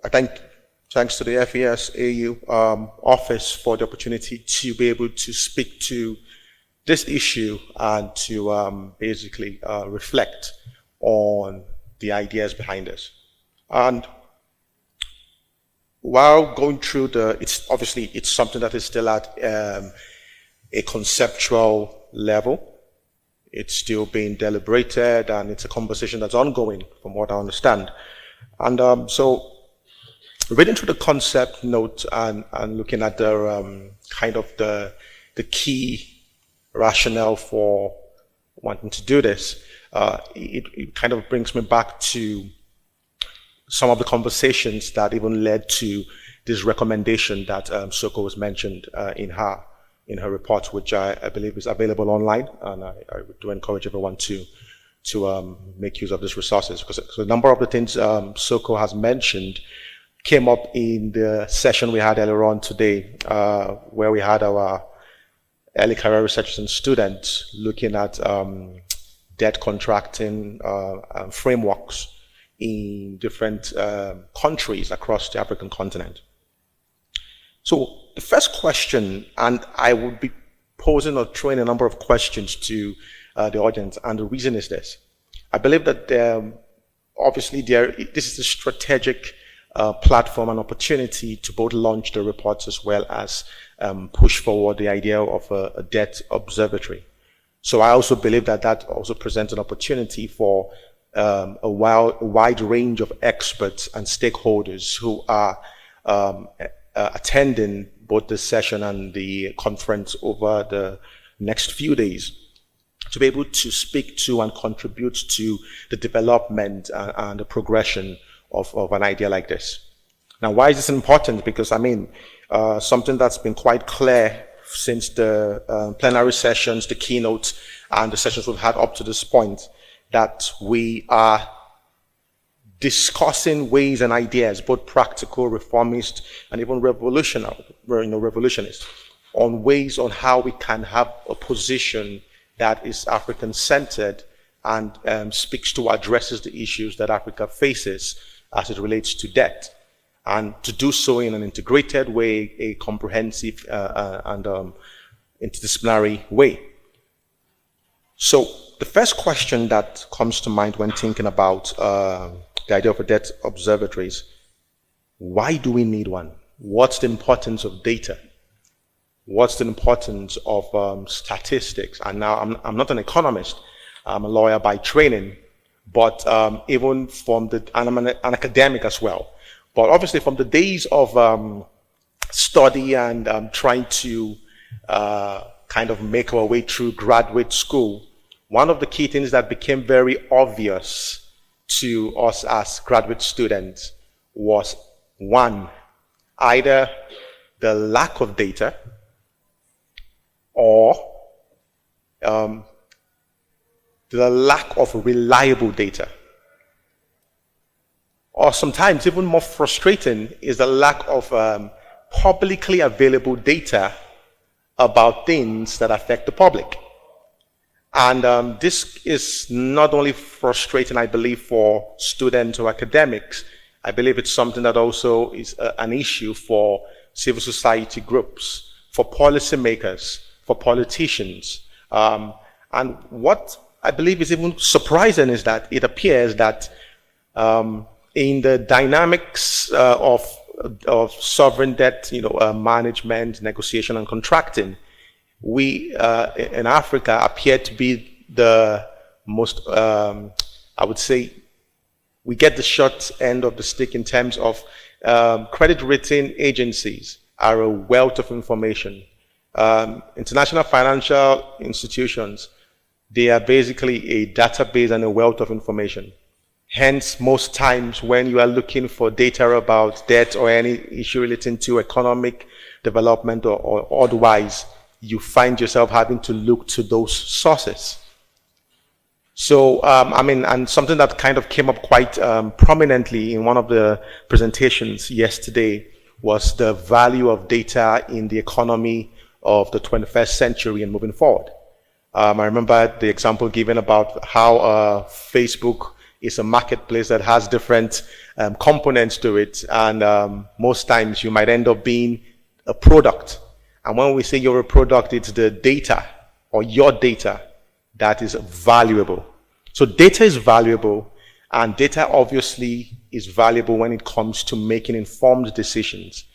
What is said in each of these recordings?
I thank thanks to the FES AU office for the opportunity to be able to speak to this issue and to basically reflect on the ideas behind this. And while going through it's something that is still at a conceptual level. It's still being deliberated, and it's a conversation that's ongoing, from what I understand. And so, reading through the concept note and looking at the kind of the key rationale for wanting to do this, it kind of brings me back to some of the conversations that even led to this recommendation that Soko was mentioned in her report, which I believe is available online, and I do encourage everyone to make use of these resources, because a number of the things Soko has mentioned came up in the session we had earlier on today, where we had our early career researchers and students looking at debt contracting frameworks in different countries across the African continent. So the first question, and I would be posing or throwing a number of questions to the audience, and the reason is this. I believe that obviously this is a strategic platform and opportunity to both launch the reports as well as push forward the idea of a debt observatory. So I also believe that that also presents an opportunity for a wide range of experts and stakeholders who are attending both the session and the conference over the next few days to be able to speak to and contribute to the development and the progression of an idea like this. Now, why is this important? Because, I mean, something that's been quite clear since the plenary sessions, the keynotes, and the sessions we've had up to this point, that we are discussing ways and ideas, both practical, reformist, and even revolutionist, on ways on how we can have a position that is African-centered and speaks to, addresses the issues that Africa faces as it relates to debt, and to do so in an integrated way, a comprehensive and interdisciplinary way. So the first question that comes to mind when thinking about the idea of a debt observatory is, why do we need one? What's the importance of data? What's the importance of statistics? And now I'm not an economist, I'm a lawyer by training, but even from and I'm an academic as well. But obviously from the days of study and trying to kind of make our way through graduate school, one of the key things that became very obvious to us as graduate students was, one, either the lack of data or the lack of reliable data. Or sometimes even more frustrating is the lack of publicly available data about things that affect the public. And this is not only frustrating, I believe, for students or academics. I believe it's something that also is an issue for civil society groups, for policymakers, for politicians. And what I believe is even surprising is that it appears that in the dynamics of sovereign debt, management, negotiation, and contracting, we in Africa appear to be the most, I would say, we get the short end of the stick in terms of credit rating agencies are a wealth of information. International financial institutions, they are basically a database and a wealth of information. Hence, most times when you are looking for data about debt or any issue relating to economic development or otherwise, you find yourself having to look to those sources. So, and something that kind of came up quite prominently in one of the presentations yesterday was the value of data in the economy of the 21st century and moving forward. I remember the example given about how Facebook It's a marketplace that has different components to it, and most times you might end up being a product. And when we say you're a product, it's the data or your data that is valuable. So data is valuable, and data obviously is valuable when it comes to making informed decisions,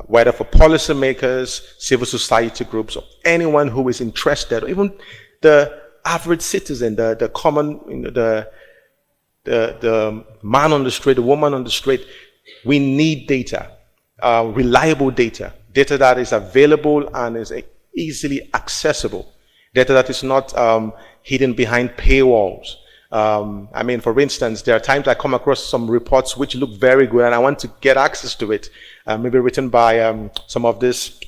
whether for policymakers, civil society groups, or anyone who is interested, or even the average citizen, the common, the man on the street, the woman on the street. We need data, reliable data, data that is available and is easily accessible, data that is not hidden behind paywalls. I mean, for instance, there are times I come across some reports which look very good and I want to get access to it, maybe written by some of these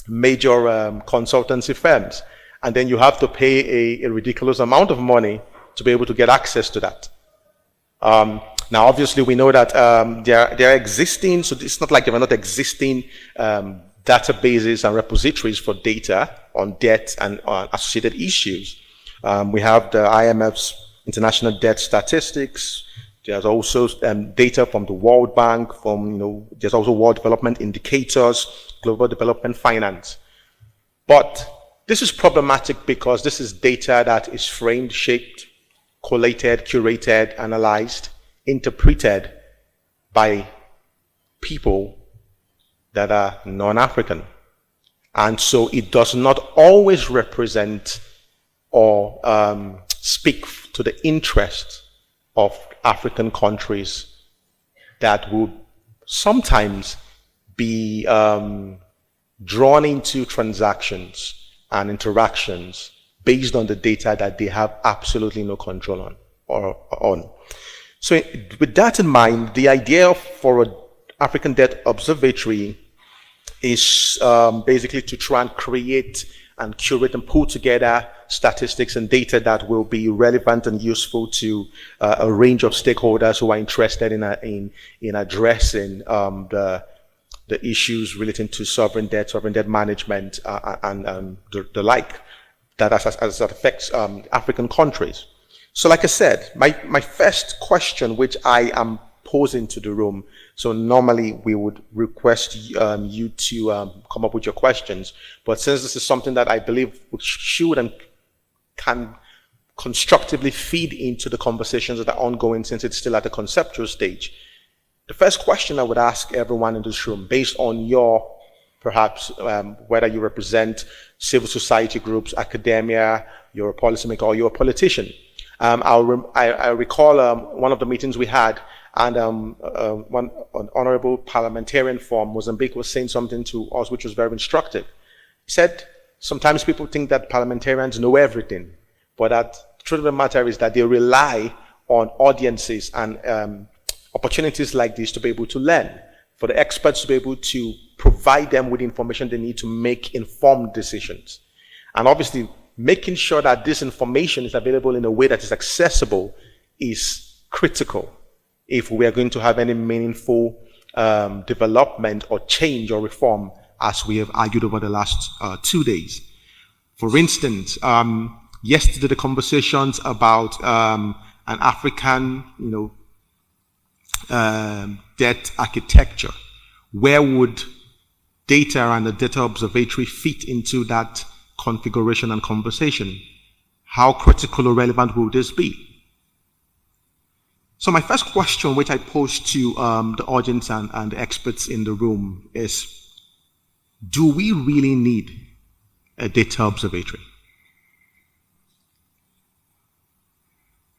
major consultancy firms. And then you have to pay a ridiculous amount of money to be able to get access to that. Now, obviously, we know that there are existing, so it's not like there are not existing databases and repositories for data on debt and on associated issues. We have the IMF's international debt statistics. There's also data from the World Bank, there's also World Development Indicators, Global Development Finance. But this is problematic because this is data that is framed, shaped, collated, curated, analyzed, interpreted by people that are non-African. And so it does not always represent or speak to the interest of African countries that would sometimes be drawn into transactions and interactions based on the data that they have absolutely no control on. So with that in mind, the idea for an African Debt Observatory is basically to try and create and curate and pull together statistics and data that will be relevant and useful to a range of stakeholders who are interested in addressing the issues relating to sovereign debt management, and the like, that as that affects African countries. So like I said, my first question, which I am posing to the room, so normally we would request you to come up with your questions, but since this is something that I believe should and can constructively feed into the conversations that are ongoing since it's still at the conceptual stage, the first question I would ask everyone in this room, based on your, perhaps, whether you represent civil society groups, academia, you're a policymaker, or you're a politician. I recall one of the meetings we had, and an honorable parliamentarian from Mozambique was saying something to us which was very instructive. He said, sometimes people think that parliamentarians know everything, but that the truth of the matter is that they rely on audiences and opportunities like this to be able to learn, for the experts to be able to provide them with information they need to make informed decisions. And obviously, making sure that this information is available in a way that is accessible is critical if we are going to have any meaningful development or change or reform, as we have argued over the last 2 days. For instance, yesterday the conversations about an African, debt architecture. Where would data and the data observatory fit into that configuration and conversation? How critical or relevant will this be? So my first question, which I pose to the audience and the experts in the room, is, do we really need a data observatory?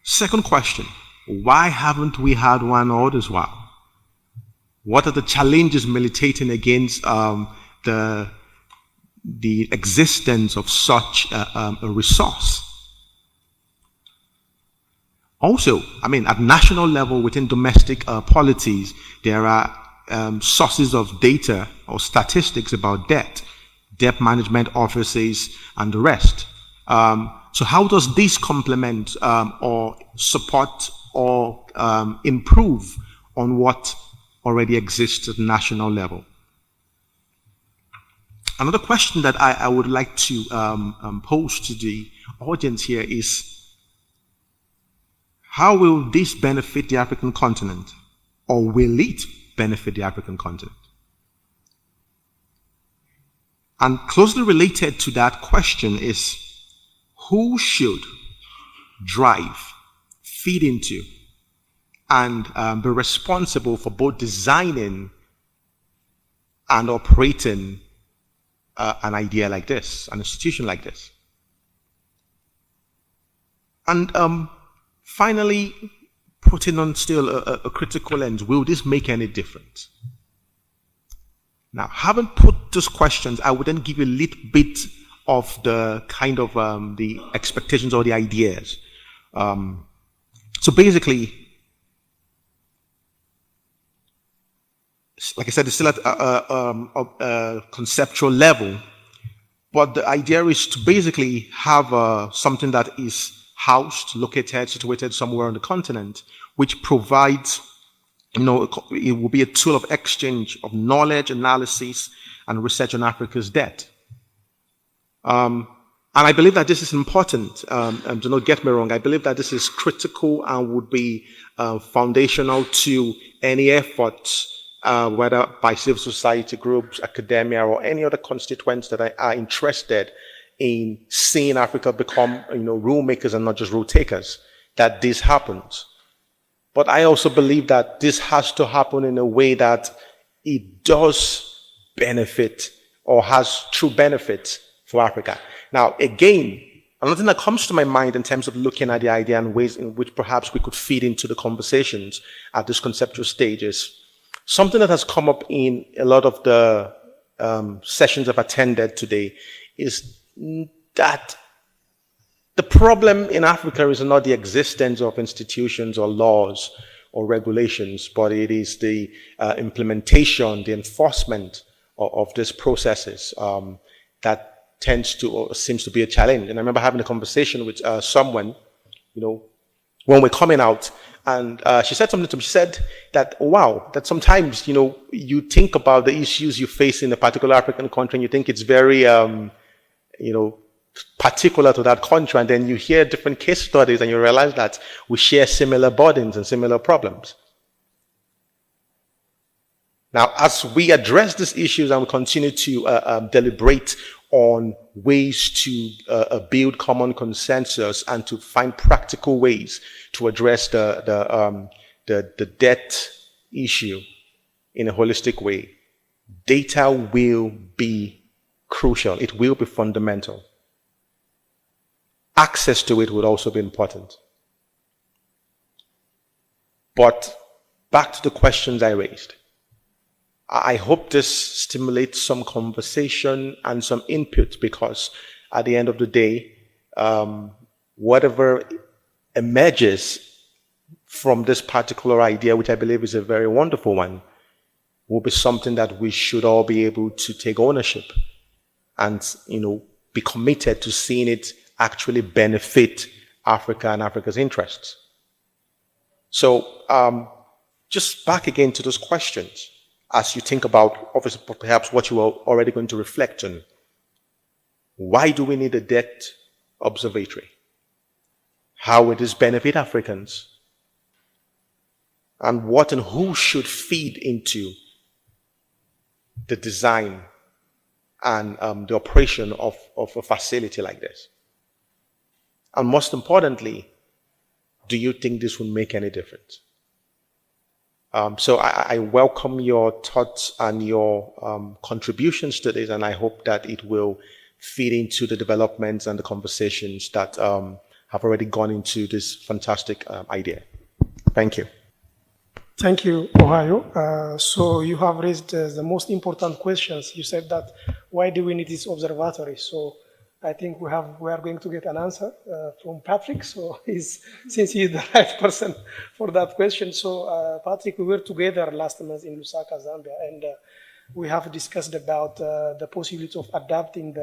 Second question, why haven't we had one all this while? What are the challenges militating against the existence of such a resource? Also, at national level, within domestic polities, there are sources of data or statistics about debt management offices, and the rest. So how does this complement or support or improve on what already exists at the national level? Another question that I would like to pose to the audience here is, How will this benefit the African continent? Or will it benefit the African continent? And closely related to that question is, who should drive, feed into, and be responsible for both designing and operating an idea like this, an institution like this? And finally, putting on still a critical lens, will this make any difference? Now, having put those questions, I would then give you a little bit of the kind of the expectations or the ideas. So basically, like I said, it's still at a conceptual level, but the idea is to basically have something that is housed, located, situated somewhere on the continent, which provides, it will be a tool of exchange of knowledge, analysis, and research on Africa's debt. And I believe that this is important. Do not get me wrong. I believe that this is critical and would be foundational to any efforts, whether by civil society groups, academia, or any other constituents that are interested in seeing Africa become, rule makers and not just rule takers, that this happens. But I also believe that this has to happen in a way that it does benefit or has true benefits for Africa. Now, again, another thing that comes to my mind in terms of looking at the idea and ways in which perhaps we could feed into the conversations at this conceptual stage is something that has come up in a lot of the sessions I've attended today is that the problem in Africa is not the existence of institutions or laws or regulations, but it is the implementation, the enforcement of these processes that tends to or seems to be a challenge. And I remember having a conversation with someone, when we're coming out, and she said something to me. She said that, wow, that sometimes, you think about the issues you face in a particular African country and you think it's very, particular to that country, and then you hear different case studies and you realize that we share similar burdens and similar problems. Now, as we address these issues and we continue to deliberate on ways to build common consensus and to find practical ways to address the debt issue in a holistic way, data will be crucial. It will be fundamental. Access to it would also be important. But back to the questions I raised. I hope this stimulates some conversation and some input, because at the end of the day, whatever emerges from this particular idea, which I believe is a very wonderful one, will be something that we should all be able to take ownership and, be committed to seeing it actually benefit Africa and Africa's interests. So just back again to those questions, as you think about, obviously, perhaps what you are already going to reflect on. Why do we need a debt observatory? How will this benefit Africans? And what and who should feed into the design and the operation of a facility like this? And most importantly, do you think this will make any difference? So I welcome your thoughts and your contributions to this, and I hope that it will feed into the developments and the conversations that have already gone into this fantastic idea. Thank you. Thank you, Ohio. So you have raised the most important questions. You said that, why do we need this observatory? So I think we are going to get an answer from Patrick. So since he's the right person for that question. So Patrick, we were together last month in Lusaka, Zambia, and we have discussed about the possibility of adapting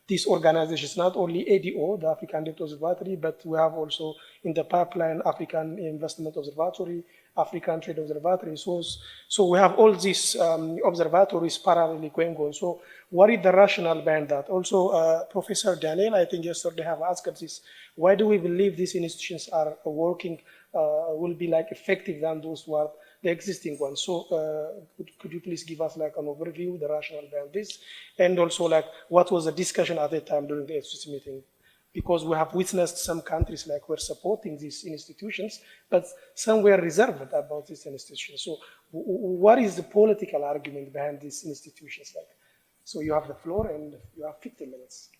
these organizations, not only ADO, the African Debt Observatory, but we have also in the pipeline African Investment Observatory, African Trade Observatory. So we have all these observatories parallelly going on. So what is the rationale behind that? Also, Professor Daniel, I think yesterday have asked this, why do we believe these institutions are working will be like effective than those who are the existing ones. So could you please give us like an overview, the rationale behind this, and also like what was the discussion at the time during the FCC meeting? Because we have witnessed some countries like were supporting these institutions, but some were reserved about these institutions. So what is the political argument behind these institutions like? So you have the floor and you have 15 minutes.